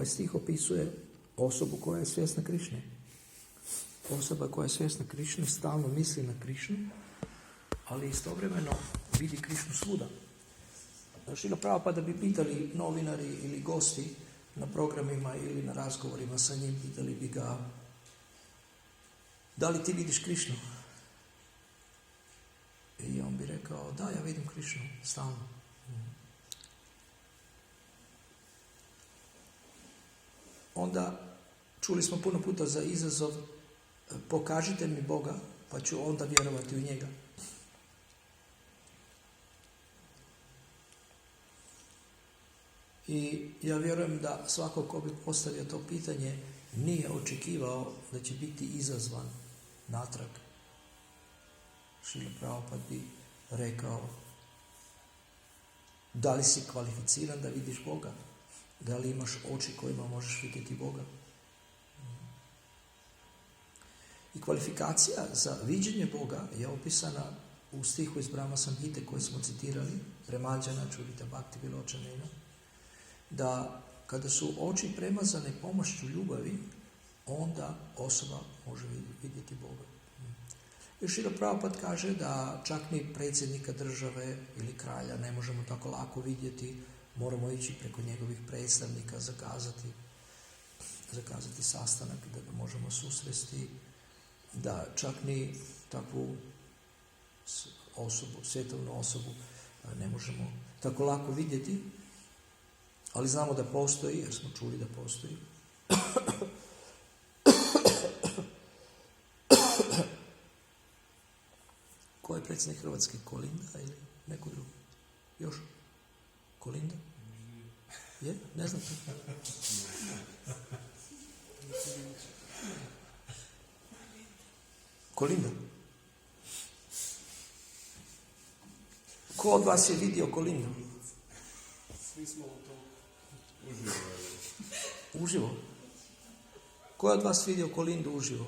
stih opisuje osobu koja je svjesna Krišne. Osoba koja je svjesna Krišne stalno misli na Krišnu, ali istovremeno vidi Krišnu svuda. Šrila Prabhupada bi pitali novinari ili gosti na programima ili na razgovorima sa njim, pitali bi ga: da li ti vidiš Krišnu? I on bi rekao: da, ja vidim Krišnu stalno. Onda čuli smo puno puta za izazov: pokažite mi Boga, pa ću onda vjerovati u njega. I ja vjerujem da svako ko bi postavio to pitanje nije očekivao da će biti izazvan natrag. Šrila Prabhupada bi rekao: da li si kvalificiran da vidiš Boga? Da li imaš oči kojima možeš vidjeti Boga? I kvalifikacija za viđenje Boga je opisana u stihu iz Brahma Samhite koji smo citirali, Premanjana Čurita Bhakti Viločanena, da kada su oči premazane pomoću ljubavi, onda osoba može vidjeti Boga. I Šrila Prabhupada kaže da čak ni predsjednika države ili kralja ne možemo tako lako vidjeti, moramo ići preko njegovih predstavnika, zakazati sastanak da ga možemo susresti, da čak ni takvu osobu, svjetovnu osobu ne možemo tako lako vidjeti, ali znamo da postoji, jer smo čuli da postoji. Ko je predsjednik Hrvatske? Kolinda ili neko drugo? Još? Kolinda? Je? Ne znam. Kolinda? Ko od vas je vidio Kolindu? Svi smo u to uživo. Ko je od vas vidio Kolindu uživo?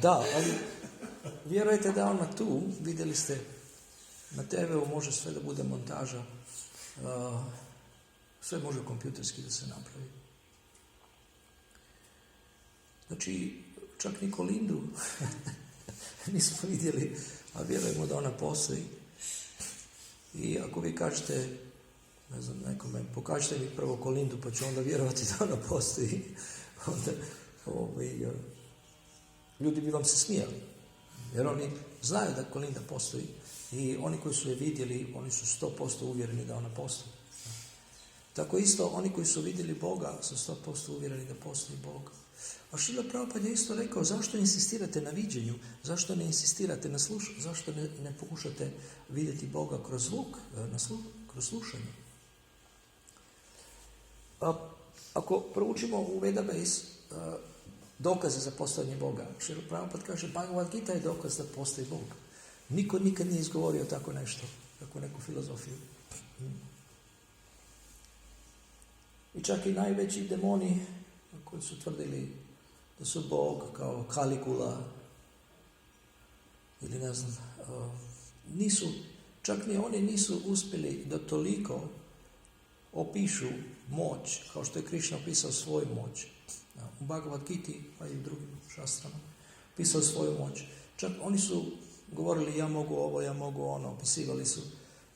Da, ali vjerujete da ona tu, vidjeli ste na TV-u, može sve da bude montaža, sve može kompjuterski da se napravi. Znači, čak ni Kolindu nismo vidjeli, a vjerujemo da ona postoji. I ako vi kažete, ne znam, nekome, pokažite mi prvo Kolindu, pa ću onda vjerovati da ona postoji, onda ljudi bi vam se smijali. Jer oni znaju da Kolinda postoji i oni koji su je vidjeli, oni su 100% uvjereni da ona postoji. Tako isto, oni koji su vidjeli Boga su 100% uvjereni da postoji Bog. A Šrila Prabhupada je isto rekao: zašto insistirate na viđenju? Zašto ne insistirate na slušanju? Zašto ne pokušate vidjeti Boga kroz zvuk, kroz slušanje? Ako proučimo u Vedabase dokaze za postojanje Boga, Šrila Prabhupada kaže: Bhagavad Gita je dokaz da postoji Bog. Niko nikad nije izgovorio tako nešto, tako neku filozofiju. I čak i najveći demoni koji su tvrdili da su Bog, kao Kaligula ili ne znam, čak ni oni nisu uspjeli da toliko opišu moć, kao što je Krišna opisao svoju moć. U Bhagavad Giti, pa i u drugim šastrama, opisao svoju moć. Čak oni su govorili: ja mogu ovo, ja mogu ono, opisivali su,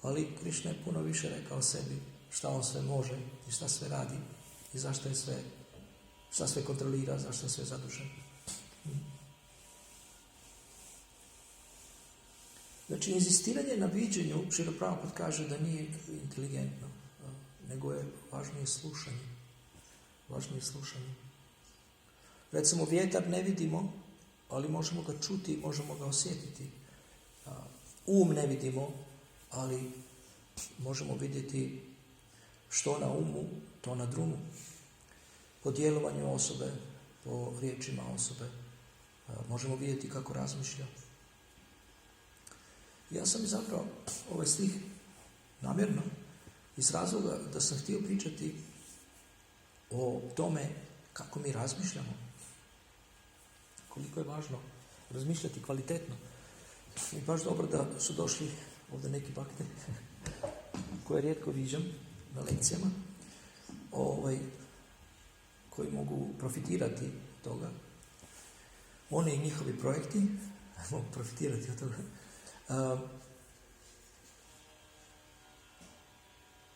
ali Krišna je puno više rekao sebi šta on sve može i šta sve radi i zašto je sve, šta sve kontrolira, zašto je sve zadužen. Znači, inzistiranje na viđenju, Šrila Prabhupada kaže da nije inteligentno, nego je važnije slušanje. Važnije slušanje. Recimo, vjetar ne vidimo, ali možemo ga čuti, možemo ga osjetiti. Ne vidimo, ali možemo vidjeti što na umu, to na drumu. Po djelovanju osobe, po riječima osobe, možemo vidjeti kako razmišlja. Ja sam izabrao ovaj stih namjerno iz razloga da sam htio pričati o tome kako mi razmišljamo. Koliko je važno razmišljati kvalitetno. I baš dobro da su došli ovdje neki bakte koje rijetko viđam na lekcijama, koji mogu profitirati od toga. Oni i njihovi projekti mogu profitirati od toga.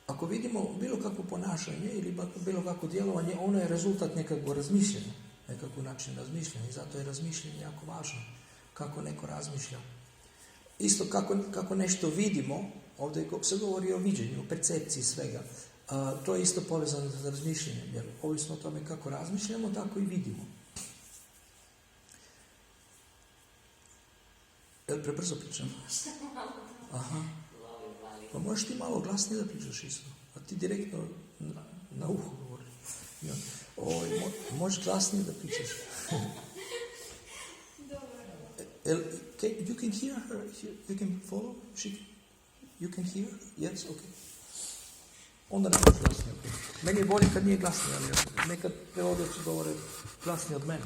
Ako vidimo bilo kakvo ponašanje ili bilo kakvo djelovanje, ono je rezultat nekakvog razmišljanja, nekakvog načina razmišljanja i zato je razmišljanje jako važno. Kako neko razmišlja. Isto kako nešto vidimo, ovdje se govori o viđenju, o percepciji svega. To je isto povezano sa razmišljanjem, jer ovisno o tome kako razmišljamo, tako i vidimo. Jel prebrzo pričam? Aha. Pa možeš ti malo glasnije da pričaš isto. A ti direktno na uho govoriš. Možeš glasnije da pričaš. You can hear her? You can follow? You can hear her? Yes? Okay. Onda ne možeš glasnije. Okay. Meni je bolje kad nije glasnije, ali nekad prevodioci govore glasnije od mene.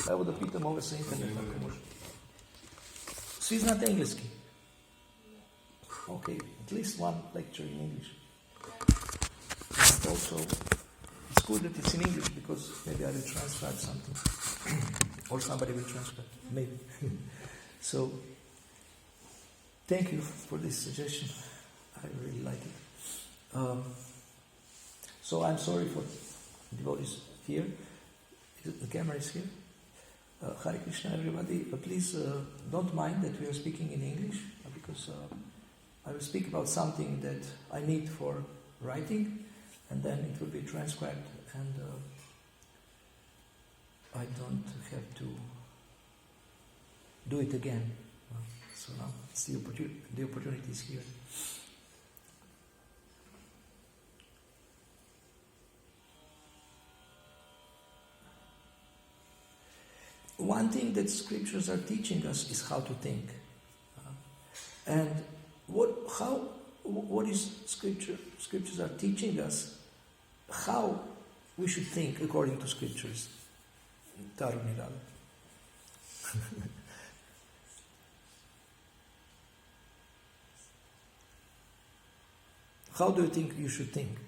Evo da pitam ove sa interneta ako može. Svi znate engleski? Okay, at least one lecture in English. And also, it's good that it's in English because maybe I will transcribe something. Or somebody will transcribe, maybe. So, thank you for this suggestion. I really like it. So I'm sorry for devotees here. The camera is here. Hare Krishna, everybody. Please don't mind that we are speaking in English because I will speak about something that I need for writing, and then it will be transcribed, and I don't have to do it again. So now it's the opportunity is here. One thing that scriptures are teaching us is how to think, and what is scripture? Scriptures are teaching us how we should think according to scriptures. Taruni Radha. How do you think you should think?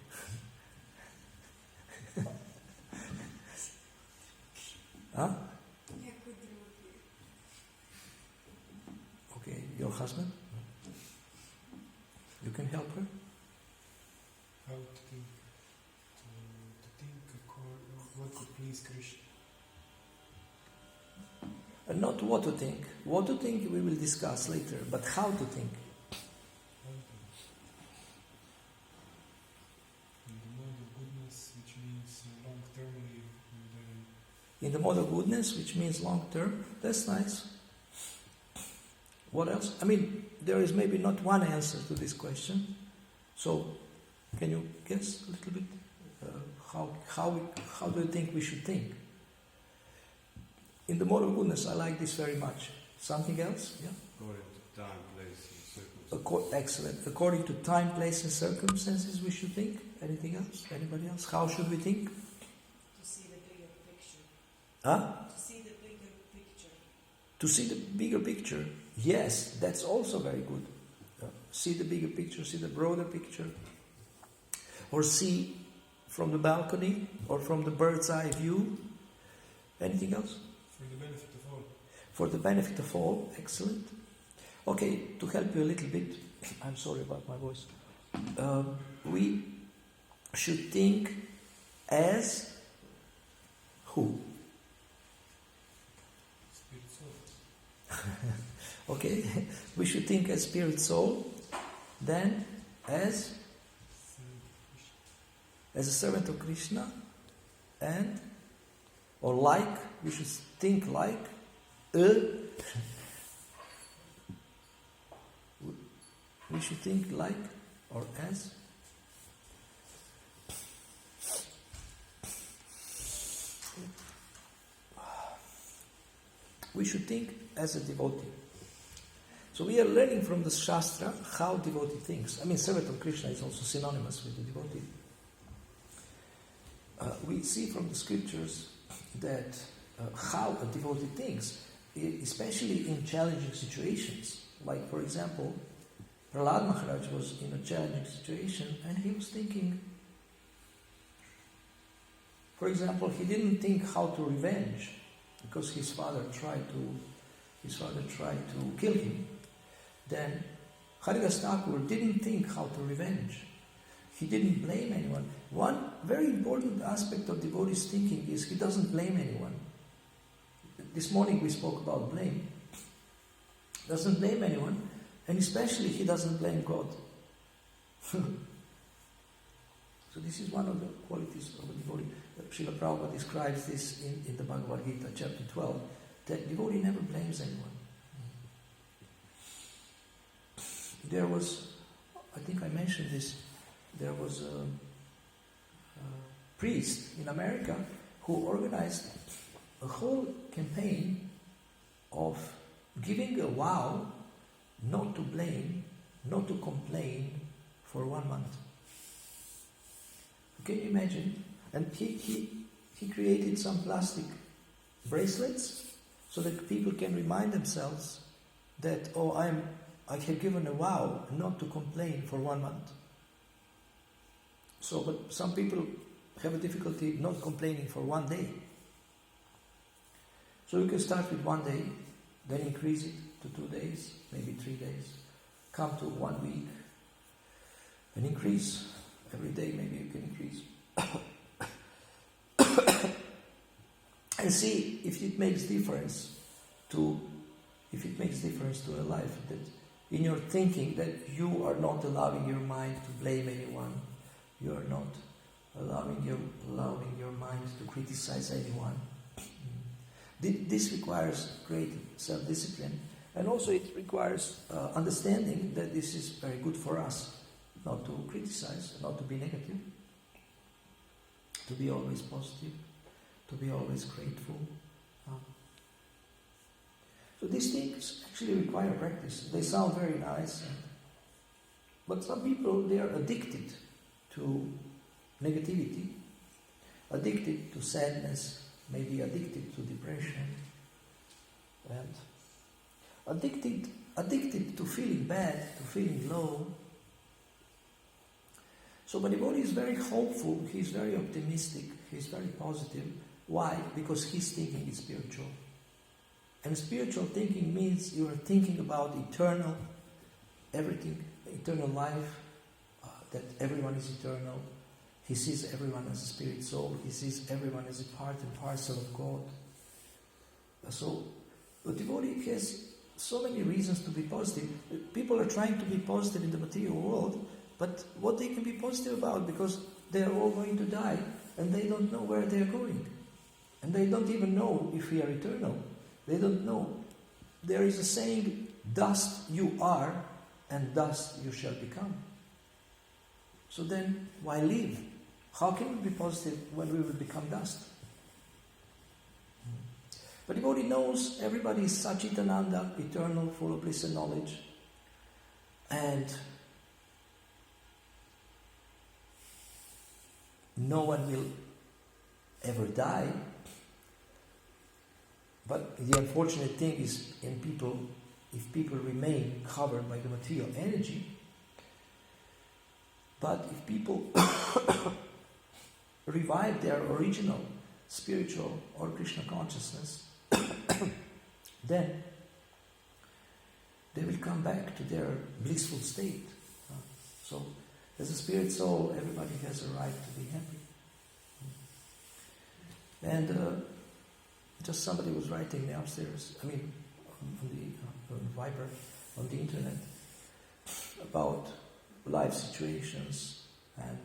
Huh? Okay, your husband? You can help her? How to think? To think what could please Krishna. And not what to think. What to think we will discuss later, but how to think. In the mode of goodness, which means long term, that's nice. What else? I mean, there is maybe not one answer to this question. So, can you guess a little bit? How do you think we should think? In the mode of goodness, I like this very much. Something else? Yeah. According to time, place, and circumstances. Excellent. According to time, place, and circumstances, we should think. Anything else? Anybody else? How should we think? To see the bigger picture. Huh? To see the bigger picture. To see the bigger picture. Yes, that's also very good. See the bigger picture, see the broader picture. Or see from the balcony or from the bird's eye view. Anything else? For the benefit of all. For the benefit of all. Excellent. Okay, to help you a little bit, I'm sorry about my voice. We should think as who? Spirit soul. Okay, we should think as spirit soul, then as a servant of Krishna, and or like, we should think like we should think like or as we should think as a devotee. So we are learning from the Shastra how devotee thinks. I mean, servant of Krishna is also synonymous with the devotee. We see from the scriptures that how a devotee thinks especially in challenging situations. Like, for example, Prahlad Maharaj was in a challenging situation and he was thinking, for example, he didn't think how to revenge because his father tried to kill him. Then Haridas Thakur didn't think how to revenge. He didn't blame anyone. One very important aspect of devotee's thinking is he doesn't blame anyone. This morning we spoke about blame. Doesn't blame anyone, and especially he doesn't blame God. So this is one of the qualities of a devotee. Srila Prabhupada describes this in the Bhagavad Gita, chapter 12, that devotee never blames anyone. There was, I think I mentioned this, there was a priest in America who organized a whole campaign of giving a vow not to blame, not to complain for 1 month. Can you imagine? And he created some plastic bracelets so that people can remind themselves that, I have given a vow not to complain for 1 month. So, but some people have a difficulty not complaining for 1 day. So you can start with 1 day, then increase it to 2 days, maybe 3 days, come to 1 week, and increase. Every day maybe you can increase. And see if it makes difference to a life, that in your thinking that you are not allowing your mind to blame anyone, you are not allowing your mind to criticize anyone. This requires great self-discipline, and also it requires understanding that this is very good for us, not to criticize, not to be negative, to be always positive, to be always grateful. So these things actually require practice. They sound very nice, but some people, they are addicted to negativity, addicted to sadness, maybe addicted to depression, and addicted to feeling bad, to feeling low. So but devotee is very hopeful, he's very optimistic, he's very positive. Why? Because his thinking is spiritual. And spiritual thinking means you are thinking about eternal, everything, eternal life, that everyone is eternal. He sees everyone as a spirit soul. He sees everyone as a part and parcel of God. So the devotee has so many reasons to be positive. People are trying to be positive in the material world, but what they can be positive about, because they are all going to die and they don't know where they are going. And they don't even know if we are eternal. They don't know. There is a saying, dust you are and dust you shall become. So then, why live? How can we be positive when we will become dust? But devotee knows everybody is Satchitananda, eternal, full of bliss and knowledge. And no one will ever die. But the unfortunate thing is, if people remain covered by the material energy, but if people revive their original spiritual or Krishna consciousness, then they will come back to their blissful state. So, as a spirit soul, everybody has a right to be happy. And just somebody was writing me upstairs, on the Viber, on the internet, about life situations. And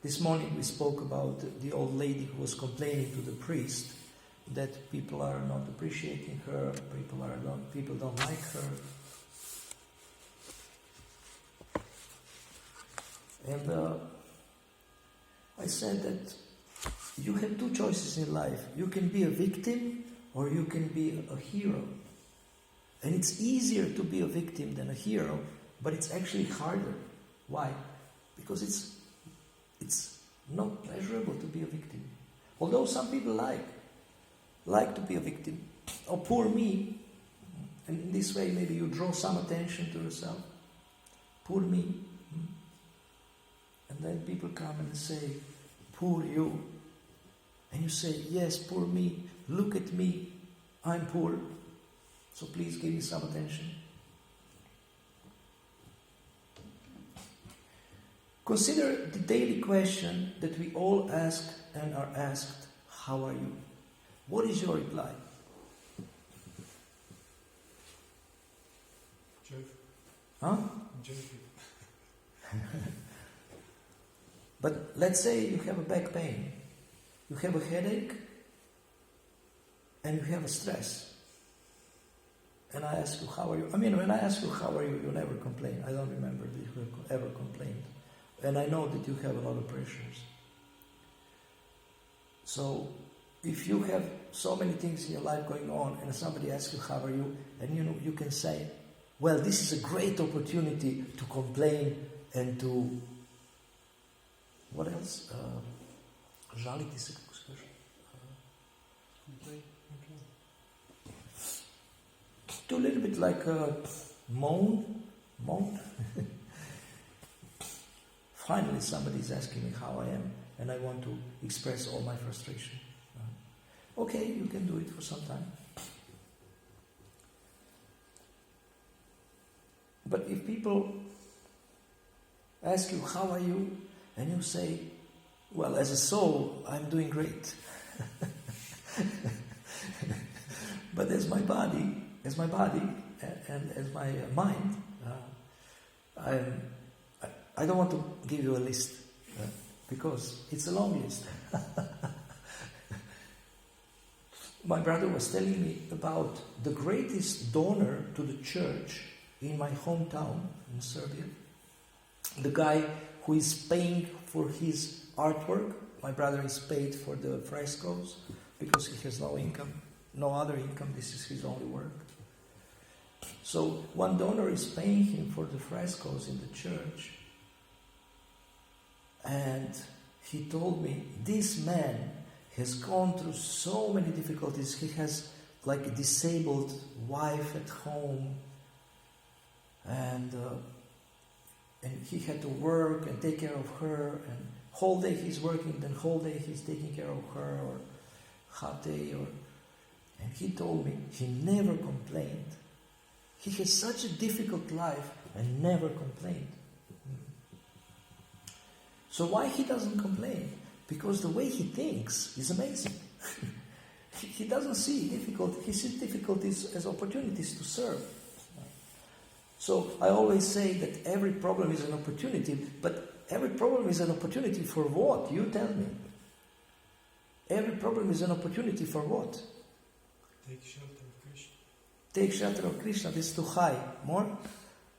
this morning we spoke about the old lady who was complaining to the priest that people are not appreciating her, people don't like her. And I said that you have two choices in life. You can be a victim or you can be a hero. And it's easier to be a victim than a hero, but it's actually harder. Why? Because it's not pleasurable to be a victim. Although some people like to be a victim. Oh, poor me, And in this way, maybe you draw some attention to yourself. Poor me. And then people come and say, poor you. And you say, yes, poor me. Look at me. I'm poor. So please give me some attention. Consider the daily question that we all ask and are asked, how are you? What is your reply? Joyful. Huh? Joyful. But let's say you have a back pain, you have a headache, and you have a stress. And I ask you, how are you? I mean, when I ask you, how are you, you never complain. I don't remember that you have ever complained. And I know that you have a lot of pressures. So, if you have so many things in your life going on, and somebody asks you, how are you? And you can say, well, this is a great opportunity to complain and to... What else? Žaliti se, kako se kaže? Complain. Do a little bit like moan. Finally, somebody is asking me how I am, and I want to express all my frustration. Okay, you can do it for some time. But if people ask you, how are you? And you say, well, as a soul, I'm doing great. But as my body and as my mind, I don't want to give you a list because it's a long list. My brother was telling me about the greatest donor to the church in my hometown in Serbia. The guy who is paying for his artwork. My brother is paid for the frescoes because he has no income, no other income. This is his only work. So one donor is paying him for the frescoes in the church. And he told me, this man has gone through so many difficulties. He has like a disabled wife at home, and he had to work and take care of her, and whole day he's working, then whole day he's taking care of her, or half day, and he told me he never complained. He has such a difficult life and never complained. So why he doesn't complain? Because the way he thinks is amazing. He doesn't see difficulty. He sees difficulties as opportunities to serve. So I always say that every problem is an opportunity, but every problem is an opportunity for what? You tell me. Every problem is an opportunity for what? Take shelter of Krishna. Take shelter of Krishna. This is too high. More?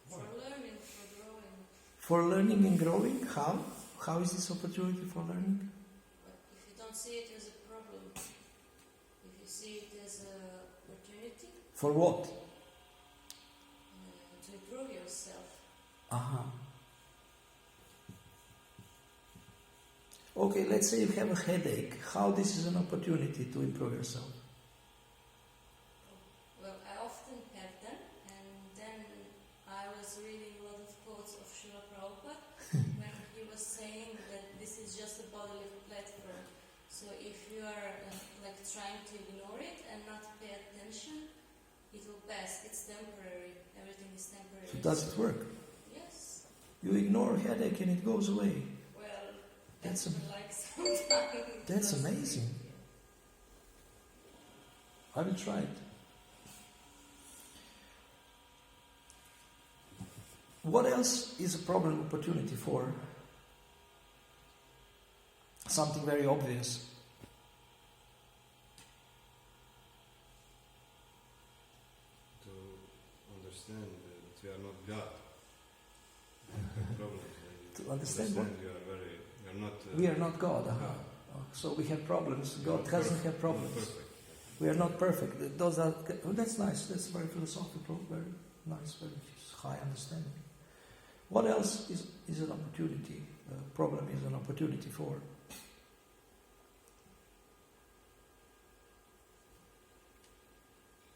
For learning, for growing. For learning and growing? How? How is this opportunity for learning? But if you don't see it as a problem, if you see it as an opportunity For what? to improve yourself, Okay, let's say you have a headache. How this is an opportunity to improve yourself? well, I often have them, and then I was reading a lot of quotes of Srila Prabhupada when he was saying that this is just a bodily platform. So if you are like trying to ignore it and not pay attention, it will pass. It's temporary. Everything is temporary. So does it work? Yes. You ignore headache and it goes away. Well, That's like sometimes. That's amazing. I will try it. What else is a problem opportunity for? Something very obvious. To understand that we are not God. We have problems. To understand what? we are not. We are not God. So we have problems. God Not doesn't perfect. have problems. Not perfect. We are not perfect. Those are. That's nice. That's very philosophical. Very nice. Very high understanding. What else is an opportunity? Problem is an opportunity for.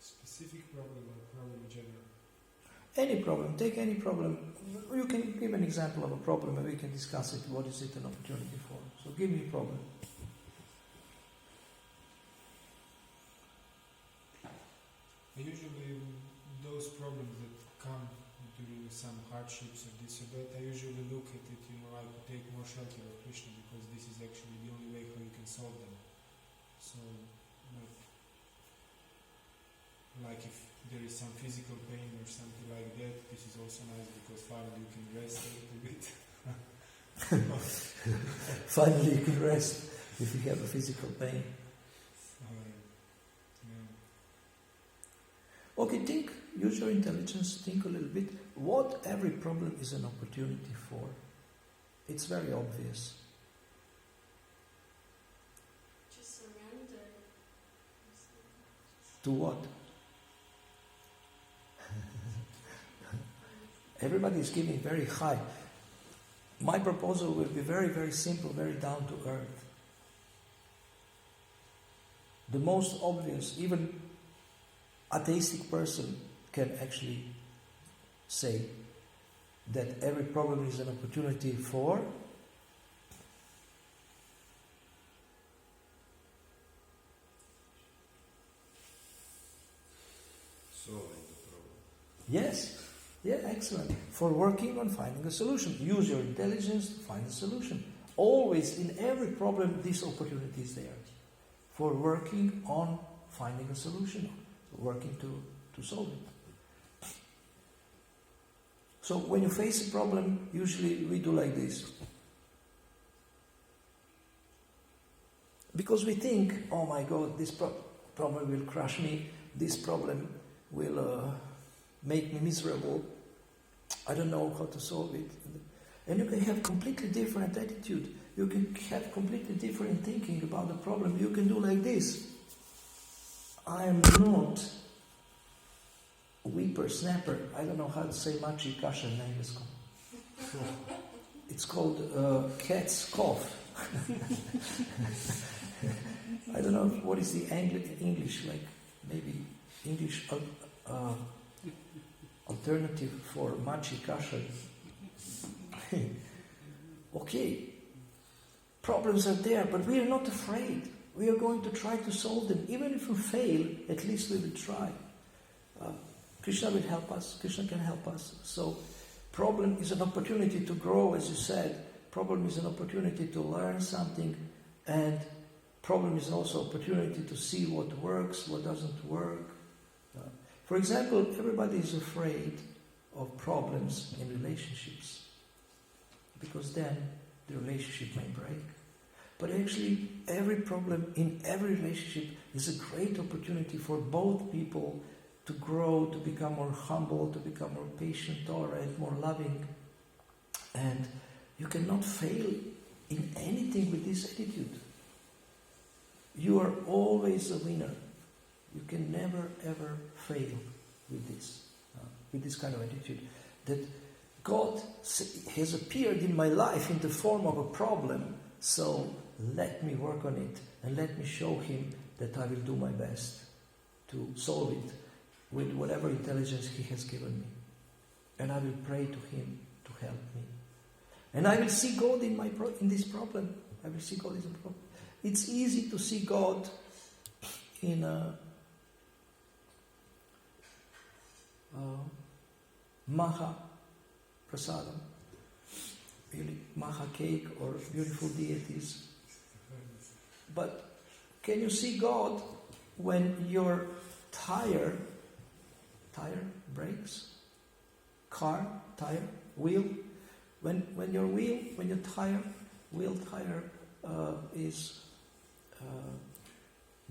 Specific problem or problem in general? Any problem, take any problem. You can give an example of a problem and we can discuss it. What is it an opportunity for? So give me a problem. Usually those problems that come during some hardships or this or that, I usually look at it, I could take more shelter of Krishna because this is actually the only way how you can solve them. So, like if there is some physical pain or something like that, this is also nice because finally you can rest a little bit. Finally you can rest if you have a physical pain. Okay, use your intelligence, think a little bit. What every problem is an opportunity for? It's very obvious. Just surrender. To what? Everybody is giving very high. My proposal will be very, very simple, very down to earth. The most obvious, even atheistic person can actually say that every problem is an opportunity for solving the problem. yes. Yeah, excellent. For working on finding a solution. Use your intelligence to find a solution. Always, in every problem, this opportunity is there. For working on finding a solution. Working to solve it. So when you face a problem, usually we do like this. Because we think, oh my God, this problem will crush me, this problem will make me miserable, I don't know how to solve it. And you can have completely different attitude. You can have completely different thinking about the problem. You can do like this. I am not a whippersnapper. I don't know how to say machi kasha in English. It's called cat's cough. I don't know what is the English, like maybe English alternative for machi kasha. Okay, problems are there, but we are not afraid. We are going to try to solve them. Even if we fail, at least we will try. Krishna will help us. Krishna can help us. So, problem is an opportunity to grow, as you said. Problem is an opportunity to learn something. And problem is also opportunity to see what works, what doesn't work. For example, everybody is afraid of problems in relationships. Because then the relationship may break. But actually, every problem in every relationship is a great opportunity for both people to grow, to become more humble, to become more patient, tolerant, more loving. And you cannot fail in anything with this attitude. You are always a winner. You can never ever fail with this kind of attitude. That God has appeared in my life in the form of a problem, so let me work on it and let me show Him that I will do my best to solve it with whatever intelligence He has given me. And I will pray to Him to help me. And I will see God in this problem. I will see God in the problem. It's easy to see God in a Maha Prasadam, really Maha cake or beautiful deities. But can you see God when your tire breaks? Car, tire, wheel. When your wheel tire is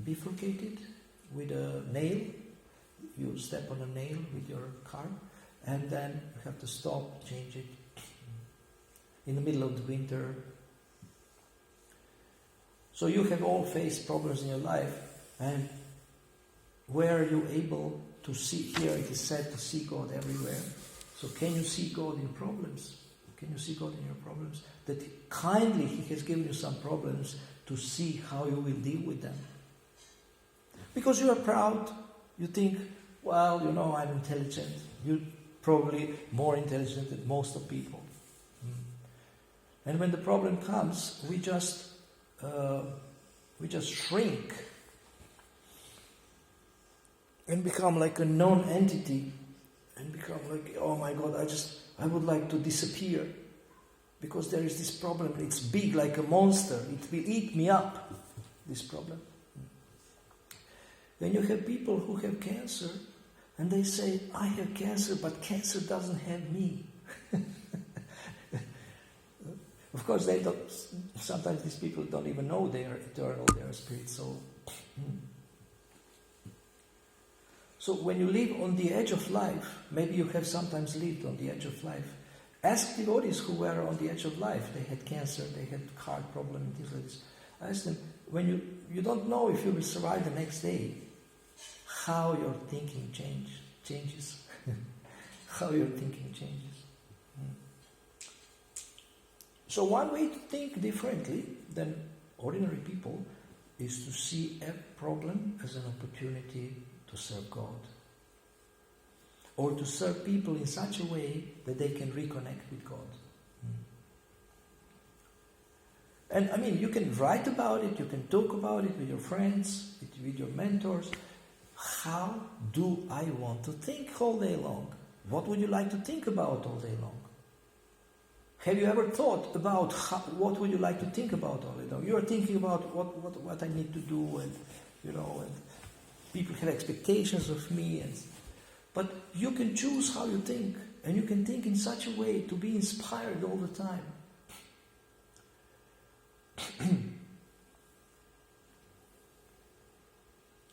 bifurcated with a nail, you step on a nail with your car, and then you have to stop, change it. In the middle of the winter. So you have all faced problems in your life, and where are you able to see? Here it is said to see God everywhere. So can you see God in problems? Can you see God in your problems? That kindly He has given you some problems to see how you will deal with them. Because you are proud, you think, well, you know, I'm intelligent. You're probably more intelligent than most of people. And when the problem comes, we just shrink and become like a non-entity and become like, oh my God, I would like to disappear because there is this problem. It's big like a monster. It will eat me up, this problem. Then you have people who have cancer and they say, I have cancer, but cancer doesn't have me. Of course, they don't. Sometimes these people don't even know they are eternal, they are spirit soul. So when you live on the edge of life, maybe you have sometimes lived on the edge of life. Ask devotees who were on the edge of life. They had cancer, they had heart problem, and things like this. Ask them, when you don't know if you will survive the next day, how your thinking changes. How your thinking changes. So one way to think differently than ordinary people is to see every problem as an opportunity to serve God. Or to serve people in such a way that they can reconnect with God. And I mean, you can write about it, you can talk about it with your friends, with your mentors. How do I want to think all day long? What would you like to think about all day long? Have you ever thought about what would you like to think about all day long? You are thinking about what I need to do, and you know, and people have expectations of me, but you can choose how you think, and you can think in such a way to be inspired all the time.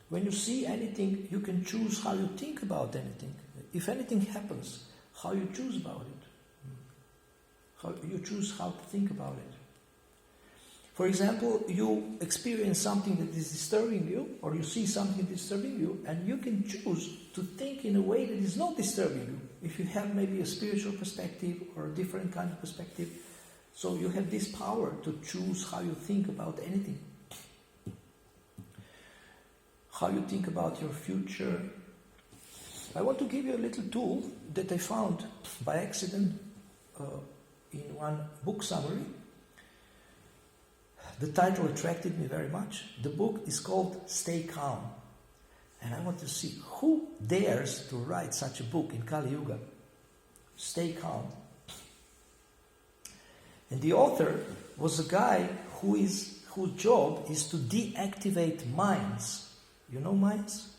When you see anything, you can choose how you think about anything. If anything happens, how you choose about it. How you choose how to think about it. For example, you experience something that is disturbing you, or you see something disturbing you, and you can choose to think in a way that is not disturbing you. If you have maybe a spiritual perspective or a different kind of perspective, so you have this power to choose how you think about anything. How you think about your future. I want to give you a little tool that I found by accident in one book summary. The title attracted me very much. The book is called Stay Calm. And I want to see who dares to write such a book in Kali Yuga. Stay Calm. And the author was a guy whose job is to deactivate mines. You know mines?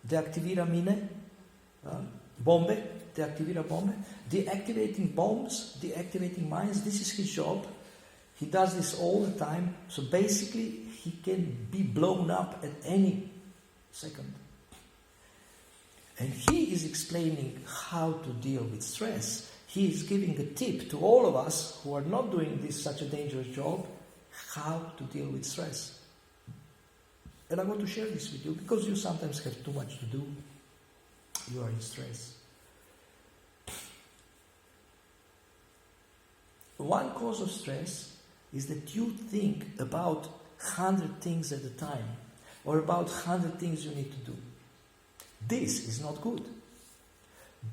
Deaktivira mine. Bombe. Deactivira bombe. Deactivating bombs, deactivating mines. This is his job. He does this all the time. So basically, he can be blown up at any second. And he is explaining how to deal with stress. He is giving a tip to all of us who are not doing such a dangerous job, how to deal with stress. And I want to share this with you because you sometimes have too much to do. You are in stress. One cause of stress is that you think about 100 things at a time, or about 100 things you need to do. This is not good.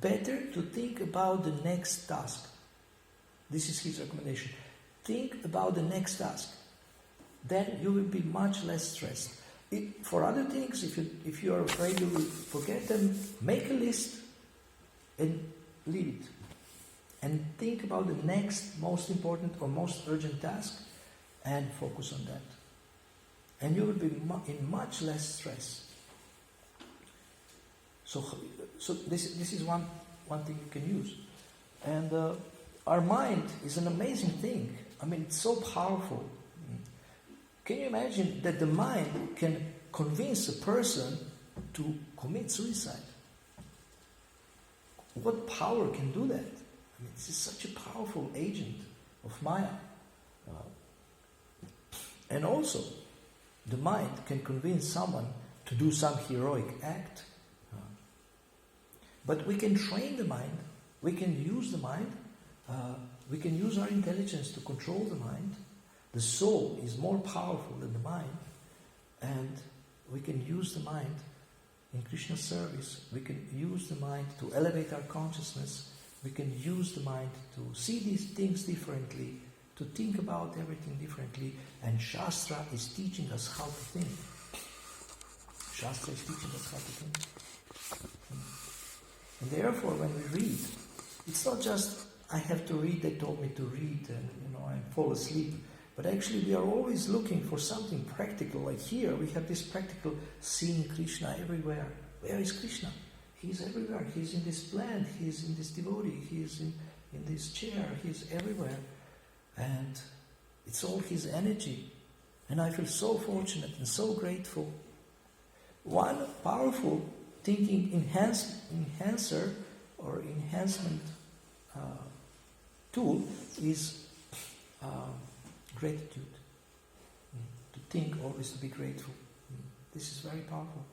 Better to think about the next task. This is his recommendation. Think about the next task. Then you will be much less stressed. For other things, if you are afraid you will forget them, make a list and leave it. And think about the next most important or most urgent task and focus on that. And you will be in much less stress. So this is one thing you can use. And our mind is an amazing thing. I mean, it's so powerful. Can you imagine that the mind can convince a person to commit suicide? What power can do that? I mean, this is such a powerful agent of Maya. And also, the mind can convince someone to do some heroic act. But we can train the mind, we can use the mind, we can use our intelligence to control the mind. The soul is more powerful than the mind, and we can use the mind in Krishna service, we can use the mind to elevate our consciousness. We can use the mind to see these things differently, to think about everything differently. And Shastra is teaching us how to think. Shastra is teaching us how to think. And therefore, when we read, it's not just, I have to read, they told me to read, and I fall asleep. But actually we are always looking for something practical. Like here, we have this practical seeing Krishna everywhere. Where is Krishna? He's everywhere. He's in this plant, he's in this devotee, he's in this chair, he's everywhere. And it's all his energy. And I feel so fortunate and so grateful. One powerful thinking enhancer or enhancement tool is gratitude. To think always, to be grateful. This is very powerful.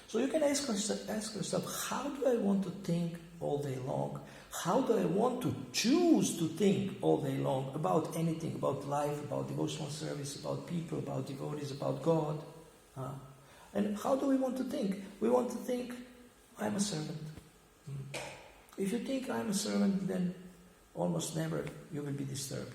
So you can ask yourself, how do I want to think all day long? How do I want to choose to think all day long about anything, about life, about devotional service, about people, about devotees, about God? And how do we want to think? We want to think, I'm a servant. If you think I'm a servant, then almost never you will be disturbed.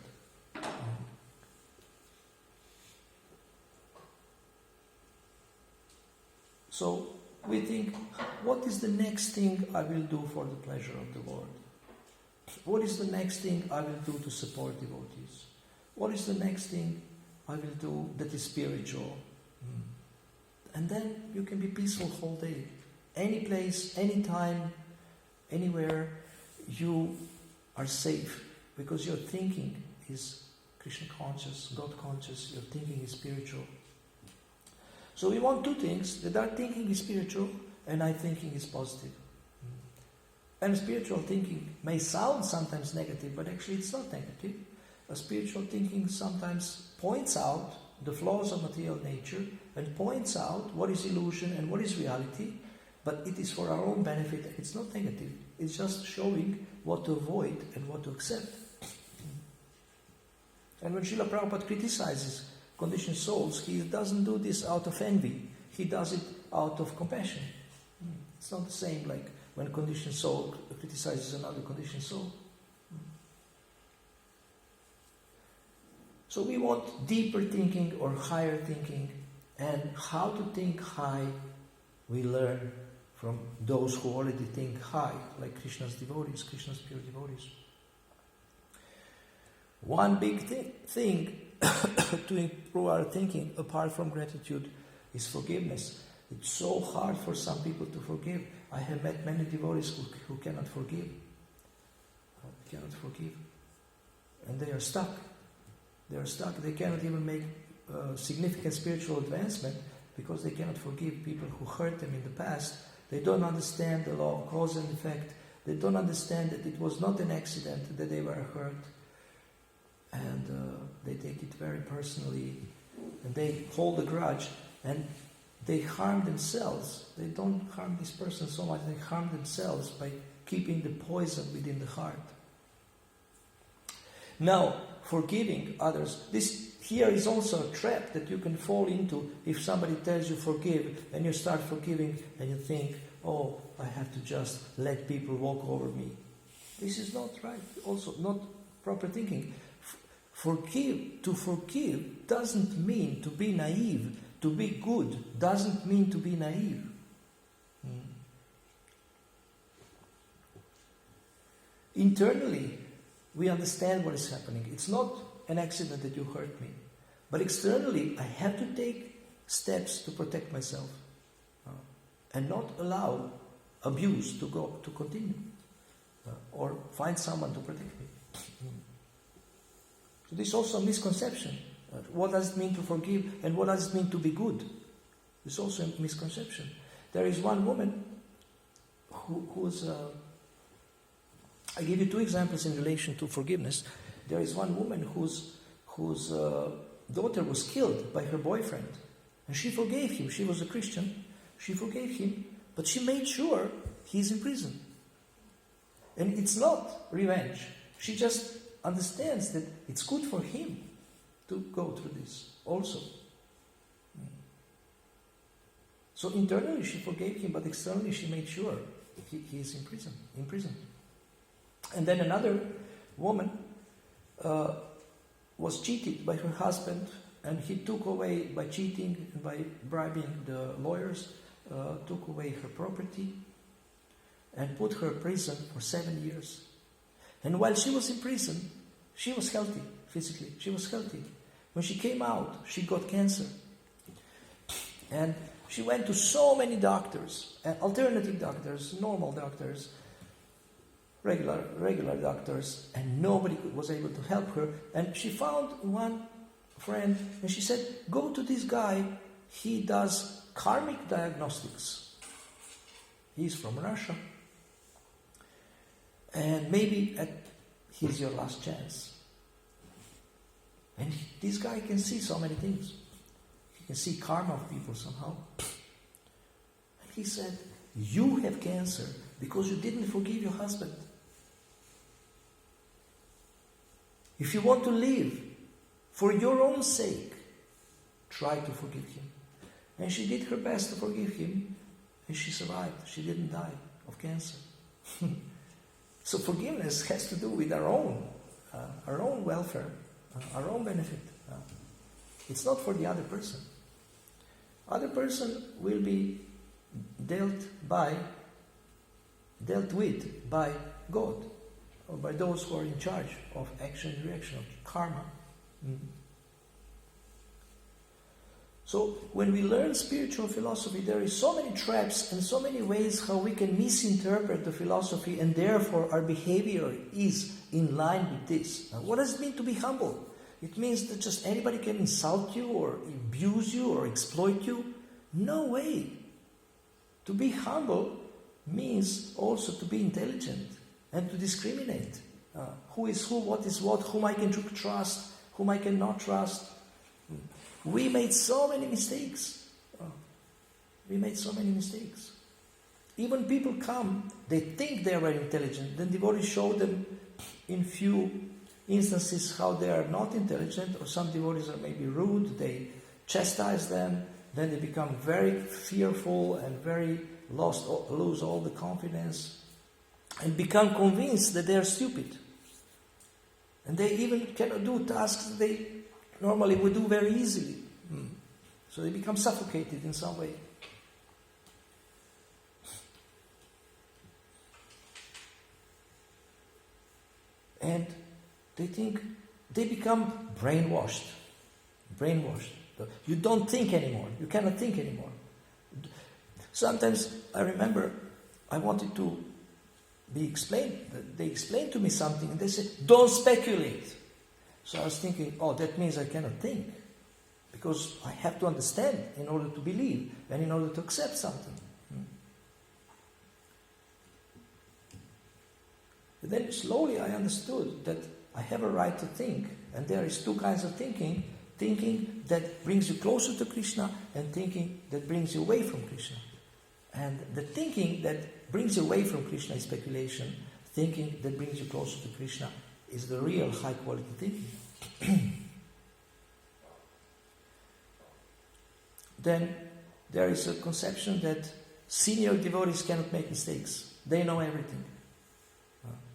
So we think, what is the next thing I will do for the pleasure of the Lord? What is the next thing I will do to support devotees? What is the next thing I will do that is spiritual? And then you can be peaceful whole day. Any place, any time, anywhere, you are safe because your thinking is Krishna conscious, God conscious, your thinking is spiritual. So we want two things, that our thinking is spiritual and our thinking is positive. And spiritual thinking may sound sometimes negative, but actually it's not negative. A spiritual thinking sometimes points out the flaws of material nature and points out what is illusion and what is reality, but it is for our own benefit and it's not negative. It's just showing what to avoid and what to accept. And when Srila Prabhupada criticizes conditioned souls, he doesn't do this out of envy. He does it out of compassion. It's not the same like when a conditioned soul criticizes another conditioned soul. So we want deeper thinking or higher thinking, and how to think high we learn from those who already think high, like Krishna's devotees, Krishna's pure devotees. One big thing to improve our thinking, apart from gratitude, is forgiveness. It's so hard for some people to forgive. I have met many devotees who cannot forgive. And they are stuck. They cannot even make significant spiritual advancement because they cannot forgive people who hurt them in the past. They don't understand the law of cause and effect. They don't understand that it was not an accident that they were hurt. And they take it very personally. And they hold a grudge. And they harm themselves. They don't harm this person so much. They harm themselves by keeping the poison within the heart. Now, forgiving others. This here is also a trap that you can fall into if somebody tells you forgive and you start forgiving and you think, oh, I have to just let people walk over me. This is not right. Also, not proper thinking. To forgive doesn't mean to be naive. To be good doesn't mean to be naive. Internally, we understand what is happening. It's not an accident that you hurt me. But externally, I have to take steps to protect myself and not allow abuse to continue or find someone to protect me. So this is also a misconception. What does it mean to forgive and what does it mean to be good? It's also a misconception. There is one woman who's... I give you two examples in relation to forgiveness. There is one woman whose daughter was killed by her boyfriend. And she forgave him. She was a Christian. She forgave him. But she made sure he's in prison. And it's not revenge. She just understands that it's good for him to go through this also. So internally she forgave him, but externally she made sure he is in prison. And then another woman was cheated by her husband, and he took away, by cheating, by bribing the lawyers, took away her property and put her in prison for 7 years. And while she was in prison, she was healthy physically. She was healthy. When she came out, she got cancer. And she went to so many doctors, alternative doctors, normal doctors, regular doctors, and nobody was able to help her. And she found one friend, and she said, go to this guy, he does karmic diagnostics. He's from Russia. And maybe he's your last chance. And this guy can see so many things. He can see karma of people somehow. And he said, you have cancer because you didn't forgive your husband. If you want to live for your own sake, try to forgive him. And she did her best to forgive him, and she survived. She didn't die of cancer. So forgiveness has to do with our own welfare, our own benefit. It's not for the other person. Other person will be dealt with by God, or by those who are in charge of action and reaction, of karma. So when we learn spiritual philosophy, there is so many traps and so many ways how we can misinterpret the philosophy, and therefore our behavior is in line with this. Now, what does it mean to be humble? It means that just anybody can insult you or abuse you or exploit you? No way. To be humble means also to be intelligent and to discriminate. Who is who, what is what, whom I can trust, whom I cannot trust. We made so many mistakes. Even people come, they think they are very intelligent. Then devotees show them in few instances how they are not intelligent, or some devotees are maybe rude, they chastise them, then they become very fearful and very lose all the confidence and become convinced that they are stupid. And they even cannot do tasks that they normally would do very easily. So they become suffocated in some way. And they become brainwashed. You don't think anymore. You cannot think anymore. Sometimes I remember I wanted to be explained. They explained to me something and they said, don't speculate. So I was thinking, that means I cannot think. Because I have to understand in order to believe and in order to accept something. But then slowly I understood that I have a right to think, and there is two kinds of thinking. Thinking that brings you closer to Krishna, and thinking that brings you away from Krishna. And the thinking that brings you away from Krishna is speculation. Thinking that brings you closer to Krishna is the real high quality thinking. Then there is a conception that senior devotees cannot make mistakes. They know everything.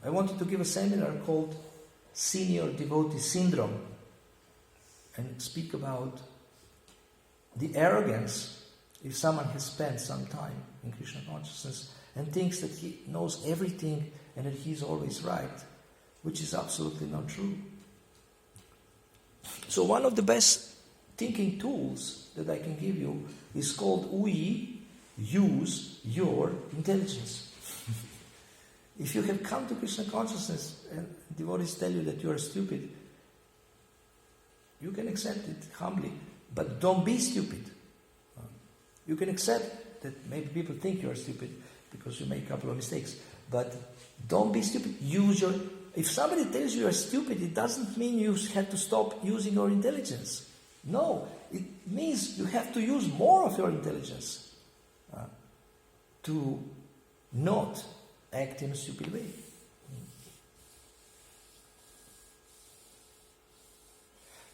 I wanted to give a seminar called Senior Devotee Syndrome and speak about the arrogance if someone has spent some time in Krishna consciousness and thinks that he knows everything and that he's always right, which is absolutely not true. So one of the best thinking tools that I can give you is called use your intelligence. If you have come to Krishna consciousness and devotees tell you that you are stupid, you can accept it humbly, but don't be stupid. You can accept that maybe people think you are stupid because you make a couple of mistakes, but don't be stupid. If somebody tells you are stupid, it doesn't mean you have to stop using your intelligence. No, it means you have to use more of your intelligence to not act in a stupid way.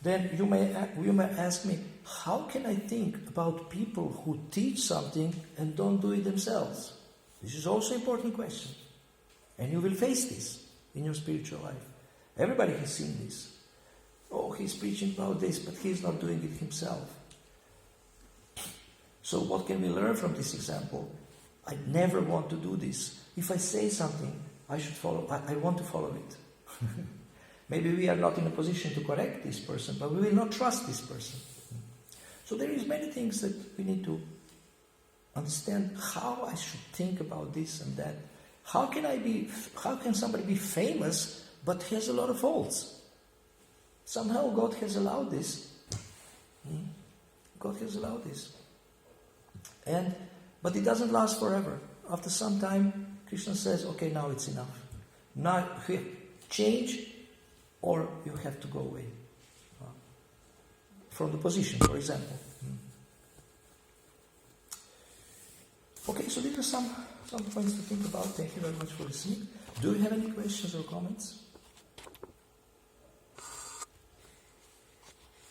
then you may ask me, how can I think about people who teach something and don't do it themselves? This is also an important question. And you will face this in your spiritual life. Everybody has seen this. Oh, he's preaching about this, but he's not doing it himself. So what can we learn from this example? I never want to do this. If I say something, I should follow. I want to follow it. Maybe we are not in a position to correct this person, but we will not trust this person. So there is many things that we need to understand how I should think about this and that. How can somebody be famous but has a lot of faults? Somehow God has allowed this. God has allowed this. But it doesn't last forever. After some time, Krishna says, okay, now it's enough. Now you have change or you have to go away from the position, for example. Okay, so these are some points to think about. Thank you very much for listening. Do you have any questions or comments?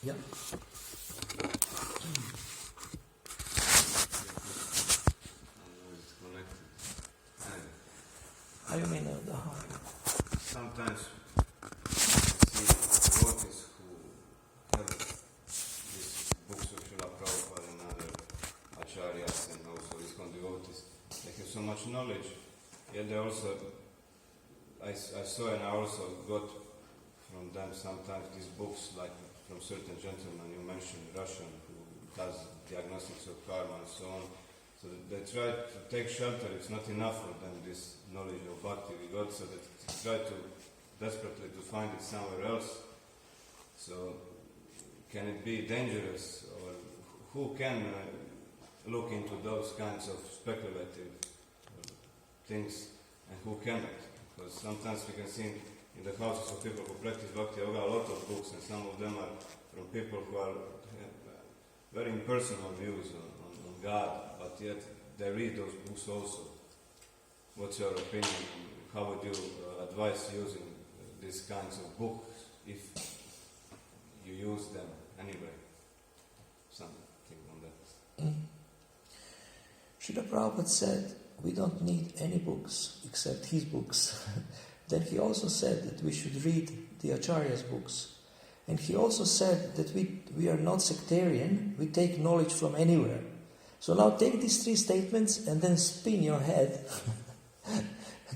Yeah. It's connected. And How you mean? sometimes I see devotees who have these books of Srila Prabhupada and other acharyas and also ISKCON devotees. They have so much knowledge, yet they also, I saw and I also got from them sometimes these books, like from certain gentlemen you mentioned, Russian, who does diagnostics of karma and so on. So they try to take shelter. It's not enough for them, this knowledge of bhakti we got, so that they try to desperately to find it somewhere else. So can it be dangerous, or who can look into those kinds of speculative things and who cannot? Because sometimes we can see in the houses of people who practice bhakti yoga a lot of books, and some of them are from people who are very impersonal views on God, but yet they read those books also. What's your opinion? How would you advise using these kinds of books if you use them anyway? Something on that. Srila Prabhupada said, we don't need any books except his books. Then he also said that we should read the Acharya's books. And he also said that we are not sectarian, we take knowledge from anywhere. So now take these three statements and then spin your head and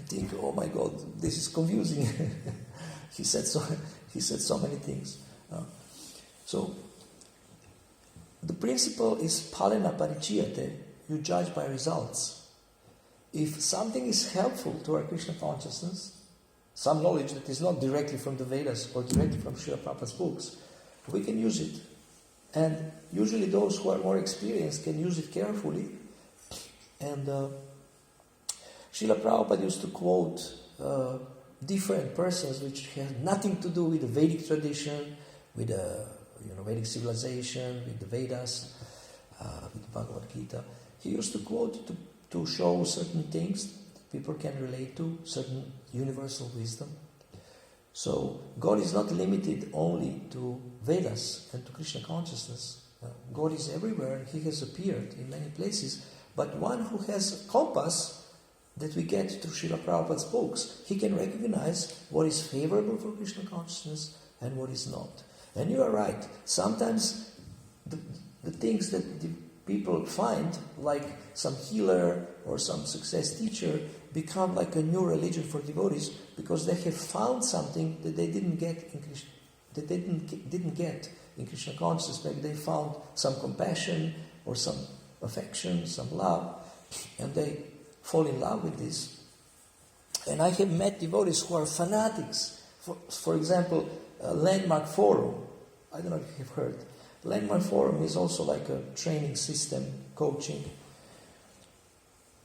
think, oh my God, this is confusing. He said so many things. So the principle is phalena parichiyate, you judge by results. If something is helpful to our Krishna consciousness, some knowledge that is not directly from the Vedas or directly from Srila Prabhupada's books, we can use it. And usually those who are more experienced can use it carefully. And Srila Prabhupada used to quote different persons which had nothing to do with the Vedic tradition, with the Vedic civilization, with the Vedas, with the Bhagavad Gita. He used to quote to show certain things that people can relate to, certain universal wisdom. So God is not limited only to Vedas and to Krishna consciousness. God is everywhere and He has appeared in many places. But one who has a compass that we get through Srila Prabhupada's books, he can recognize what is favorable for Krishna consciousness and what is not. And you are right. Sometimes the things that the people find, like some healer or some success teacher, become like a new religion for devotees because they have found something that they didn't get in Krishna, that they didn't get in Krishna consciousness. Maybe they found some compassion or some affection, some love, and they fall in love with this. And I have met devotees who are fanatics. For example, Landmark Forum. I don't know if you've heard. Landmark Forum is also like a training system, coaching.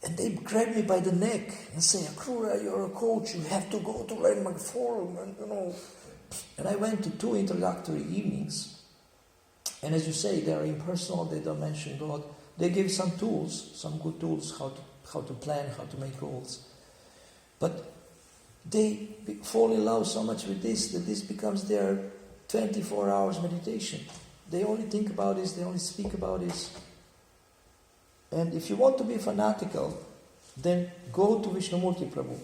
And they grab me by the neck and say, Akrura, you're a coach, you have to go to Landmark Forum, And I went to 2 introductory evenings. And as you say, they are impersonal, they don't mention God. They give some tools, some good tools, how to plan, how to make goals. But they fall in love so much with this that this becomes their 24 hours meditation. They only think about this, they only speak about this. And if you want to be fanatical, then go to Vishnumurti Prabhu,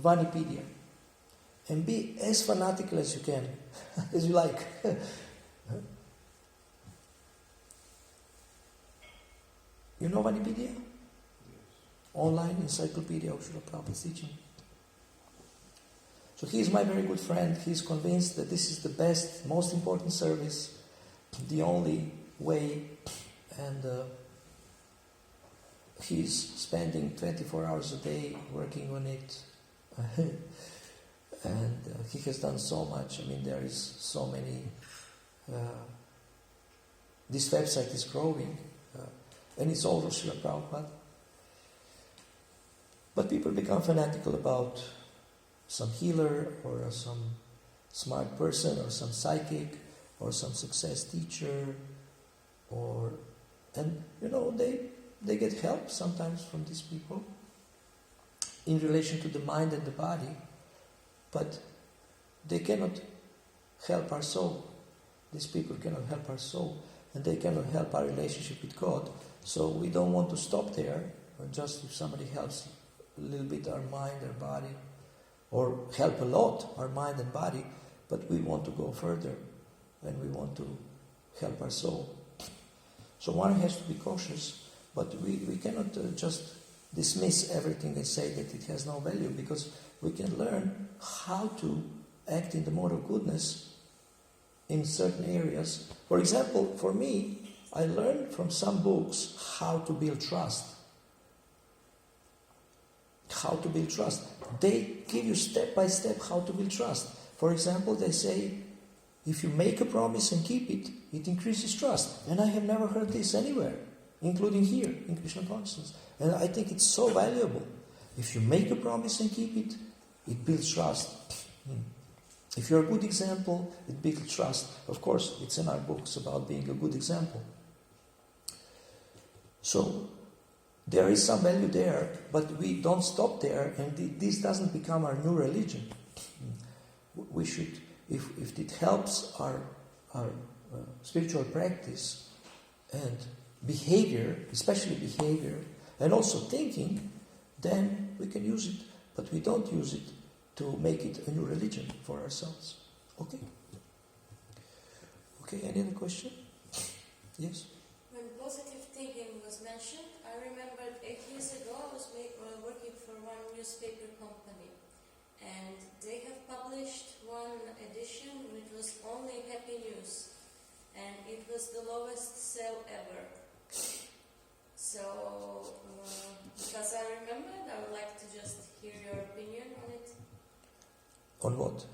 Vanipedia, and be as fanatical as you can, as you like. You know Vanipedia? Yes. Online encyclopedia of Srila Prabhupada's teaching. So he is my very good friend. He is convinced that this is the best, most important service, the only way, and he's spending 24 hours a day working on it. And he has done so much. I mean, there is so many. This website is growing, and it's all Srila Prabhupada. But people become fanatical about some healer or some smart person or some psychic or some success teacher, and they get help sometimes from these people in relation to the mind and the body, but they cannot help our soul. These people cannot help our soul, and they cannot help our relationship with God. So we don't want to stop there, or just if somebody helps a little bit our mind, our body, or help a lot our mind and body, but we want to go further, and we want to help our soul. So one has to be cautious, but we cannot just dismiss everything and say that it has no value, because we can learn how to act in the mode of goodness in certain areas. For example, for me, I learned from some books how to build trust. How to build trust. They give you step by step how to build trust. For example, they say, if you make a promise and keep it, it increases trust. And I have never heard this anywhere, including here in Krishna consciousness. And I think it's so valuable. If you make a promise and keep it, it builds trust. If you're a good example, it builds trust. Of course, it's in our books about being a good example. So, there is some value there, but we don't stop there, and this doesn't become our new religion. We should, if it helps our spiritual practice and behavior, especially behavior, and also thinking, then we can use it, but we don't use it to make it a new religion for ourselves. Okay? Okay, any other question? Yes? When positive thinking was mentioned, I remembered 8 years ago I was working for one newspaper company, and they have published one edition and it was only happy news, and it was the lowest sale ever. So, because I remembered, I would like to just hear your opinion on it. On what?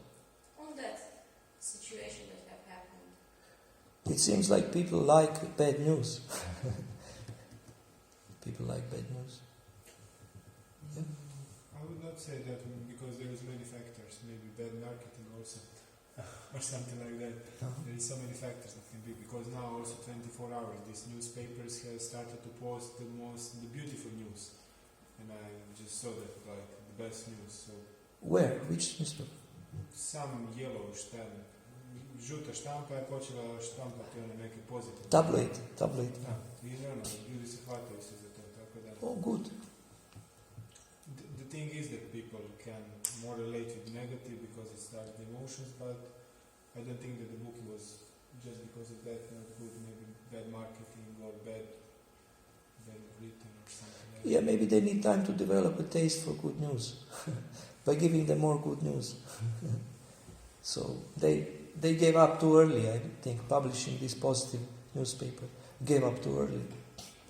On that situation that have happened. It seems like people like bad news. People like bad news. Yeah. I would not say that, because there is many factors. Maybe bad marketing also, or something like that. There is so many factors that can be, because now also 24 hours these newspapers have started to post the beautiful news, and I just saw that, like the best news. So Where? Which newspaper? some yellow štamp, žuta štampa je počela štampati one neke pozitivne. Tabloid. Da, i naravno, ljudi se hvataju se za to, tako da. Oh, good. The thing is that people can more relate with negative because it starts the emotions, but I don't think that the book was just because of that not good. Maybe bad marketing or bad written or something like Yeah, maybe they need time to develop a taste for good news by giving them more good news. So they gave up too early, I think, publishing this positive newspaper. Gave up too early.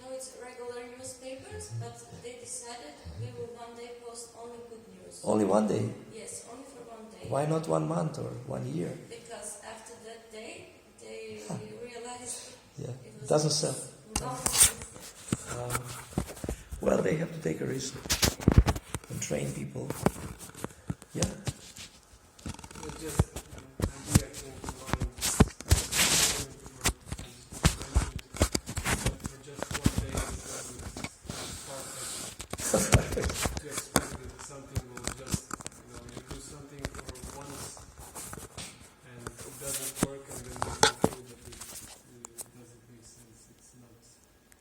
No, it's regular newspapers, but they decided we will one day post only good news. Only one day. Yes, only for one day. Why not 1 month or 1 year? Because after that day, they realized Yeah, it was doesn't sell. not Well, they have to take a risk and train people.